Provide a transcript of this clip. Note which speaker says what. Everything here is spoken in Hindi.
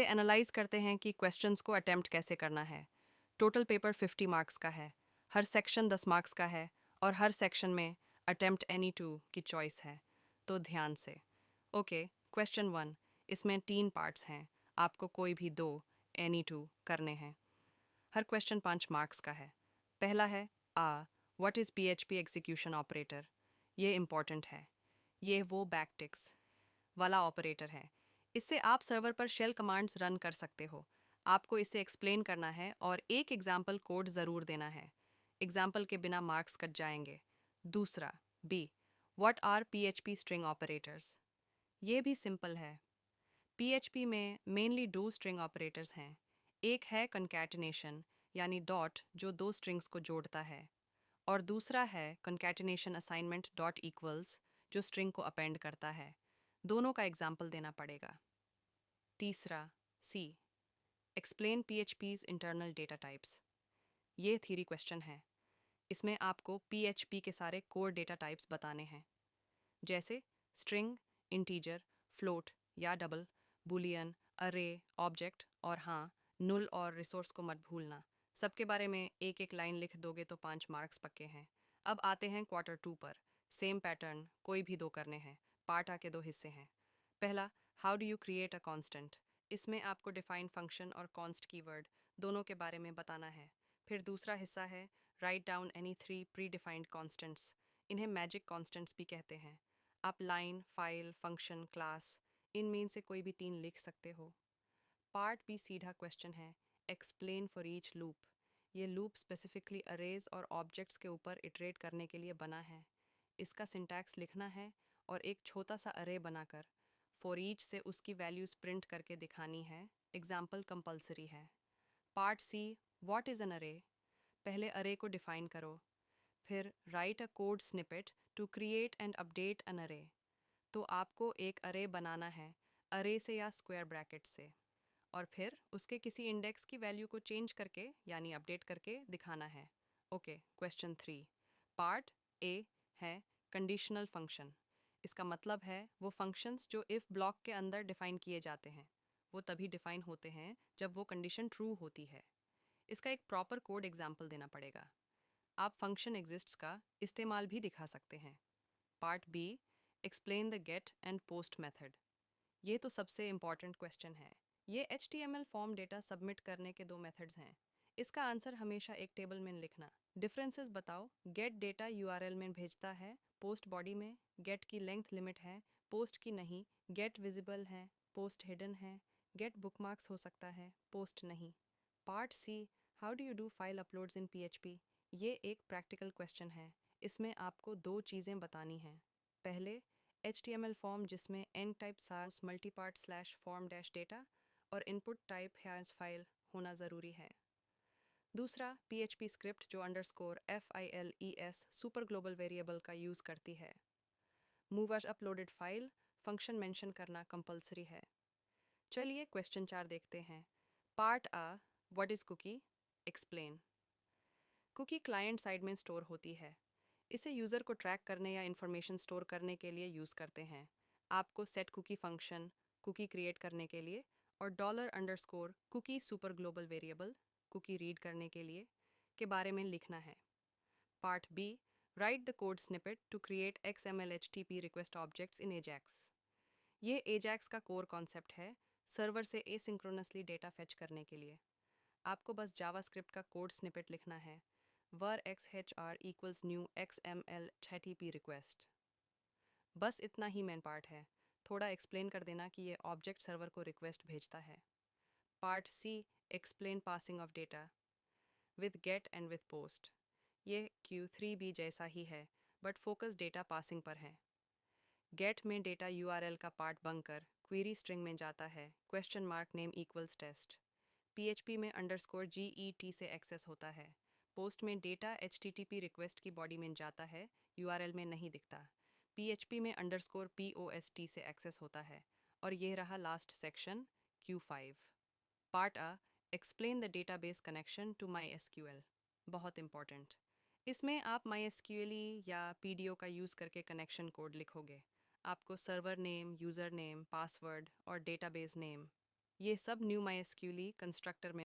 Speaker 1: एनालाइज करते हैं कि क्वेश्चंस को अटेम्प्ट कैसे करना है। टोटल पेपर 50 मार्क्स का है, हर सेक्शन 10 मार्क्स का है और हर सेक्शन में अटेम्प्ट एनी टू की चॉइस है। तो ध्यान से। ओके, क्वेश्चन 1, इसमें 3 पार्ट्स हैं, आपको कोई भी 2 एनी टू करने हैं। हर क्वेश्चन 5 मार्क्स का है। पहला है what is PHP execution operator. ये इम्पॉर्टेंट है। ये वो बैकटिक्स वाला ऑपरेटर है। इससे आप सर्वर पर शेल कमांड्स रन कर सकते हो। आपको इसे एक्सप्लेन करना है और एक एग्जाम्पल कोड ज़रूर देना है। एग्जाम्पल के बिना मार्क्स कट जाएंगे। दूसरा B, what are PHP string operators. ये भी सिंपल है। PHP में मेनली 2 स्ट्रिंग ऑपरेटर्स हैं। एक है कंकैटिनेशन यानी डॉट जो 2 स्ट्रिंग्स को जोड़ता है, और दूसरा है कंकैटिनेशन असाइनमेंट डॉट इक्वल्स जो स्ट्रिंग को अपेंड करता है। दोनों का एग्जाम्पल देना पड़ेगा। तीसरा C, explain PHP's internal data types. ये थ्योरी क्वेश्चन है। इसमें आपको PHP के सारे कोर डेटा टाइप्स बताने हैं, जैसे स्ट्रिंग, इंटीजर, फ्लोट या डबल, बुलियन, अरे, ऑब्जेक्ट और हाँ, null और रिसोर्स को मत भूलना। सबके बारे में एक एक लाइन लिख दोगे तो 5 मार्क्स पक्के हैं। अब आते हैं क्वार्टर 2 पर। सेम पैटर्न, कोई भी 2 करने हैं। पार्ट के 2 हिस्से हैं। पहला, how do you create a constant. इसमें आपको डिफाइन फंक्शन और कॉन्स्ट कीवर्ड दोनों के बारे में बताना है। फिर दूसरा हिस्सा है, write down any 3 pre defined constants. इन्हें मैजिक कॉन्स्टेंट्स भी कहते हैं। आप लाइन, फाइल, फंक्शन, क्लास, इनमें से कोई भी 3 लिख सकते हो। पार्ट बी सीधा क्वेश्चन है, एक्सप्लेन फॉर ईच लूप। ये लूप स्पेसिफिकली अरेज और ऑब्जेक्ट्स के ऊपर इटरेट करने के लिए बना है। इसका सिंटैक्स लिखना है और एक छोटा सा अरे बनाकर फॉर ईच से उसकी वैल्यूज प्रिंट करके दिखानी है। एग्जाम्पल कंपलसरी है। Part C, what is an array. पहले अरे को डिफाइन करो, फिर write a code snippet to create and update an array. तो आपको एक अरे बनाना है, अरे से या स्क्वायर ब्रैकेट से, और फिर उसके किसी इंडेक्स की वैल्यू को चेंज करके यानी अपडेट करके दिखाना है। ओके, क्वेश्चन 3, पार्ट ए है कंडीशनल फंक्शन। इसका मतलब है वो फंक्शंस जो इफ़ ब्लॉक के अंदर डिफाइन किए जाते हैं, वो तभी डिफाइन होते हैं जब वो कंडीशन ट्रू होती है। इसका एक प्रॉपर कोड एग्जाम्पल देना पड़ेगा। आप फंक्शन एग्जिस्ट्स का इस्तेमाल भी दिखा सकते हैं। Part B, explain the get and post method. ये तो सबसे इम्पॉर्टेंट क्वेश्चन है। ये HTML फॉर्म डेटा सबमिट करने के 2 मेथड्स हैं। इसका आंसर हमेशा एक टेबल में लिखना। डिफरेंसेस बताओ। गेट डेटा URL में भेजता है, पोस्ट बॉडी में। गेट की लेंथ लिमिट है, पोस्ट की नहीं। गेट विजिबल है, पोस्ट हिडन है। गेट बुकमार्क्स हो सकता है, पोस्ट नहीं। Part C, how do you do file uploads in PHP। ये एक प्रैक्टिकल क्वेश्चन है। इसमें आपको 2 चीज़ें बतानी हैं। पहले, HTML फॉर्म जिसमें n टाइप सार्स multipart slash form dash data और इनपुट टाइप हैज फाइल होना ज़रूरी है। दूसरा, PHP स्क्रिप्ट जो underscore FILES super global variable का यूज़ करती है। Move as uploaded file function mention करना कंपलसरी है। चलिए क्वेश्चन 4 देखते हैं। Part what is cookie, explain. Cookie client side में स्टोर होती है। इसे यूज़र को ट्रैक करने या इन्फॉर्मेशन स्टोर करने के लिए यूज़ करते हैं। आपको set cookie function cookie create करने के लिए और $_ cookie super global variable cookie read करने के लिए के बारे में लिखना है। Part B, write the code snippet to create XML HTTP request objects in AJAX. ये एजैक्स का कोर कॉन्सेप्ट है, सर्वर से एसिंक्रोनसली डेटा फेच करने के लिए। आपको बस जावास्क्रिप्ट का कोड स्निपेट लिखना है, var xhr equals new XML HTTP request. बस इतना ही मेन पार्ट है। थोड़ा एक्सप्लेन कर देना कि ये ऑब्जेक्ट सर्वर को रिक्वेस्ट भेजता है। Part C, explain passing of data with get and with post. ये Q3B जैसा ही है, बट फोकस डेटा पासिंग पर है। गेट में डेटा URL का पार्ट बनकर क्वेरी स्ट्रिंग में जाता है, question mark name equals test. PHP में _GET से एक्सेस होता है। पोस्ट में डेटा HTTP रिक्वेस्ट की बॉडी में जाता है, URL में नहीं दिखता। PHP में _POST से एक्सेस होता है। और ये रहा last section, Q5। Part explain the database connection to MySQL। बहुत इंपॉर्टेंट। इसमें आप MySQL या PDO का यूज़ करके कनेक्शन कोड लिखोगे। आपको server name, user name, password और डेटाबेस नेम ये सब न्यू माई एसक्यूएल कंस्ट्रक्टर में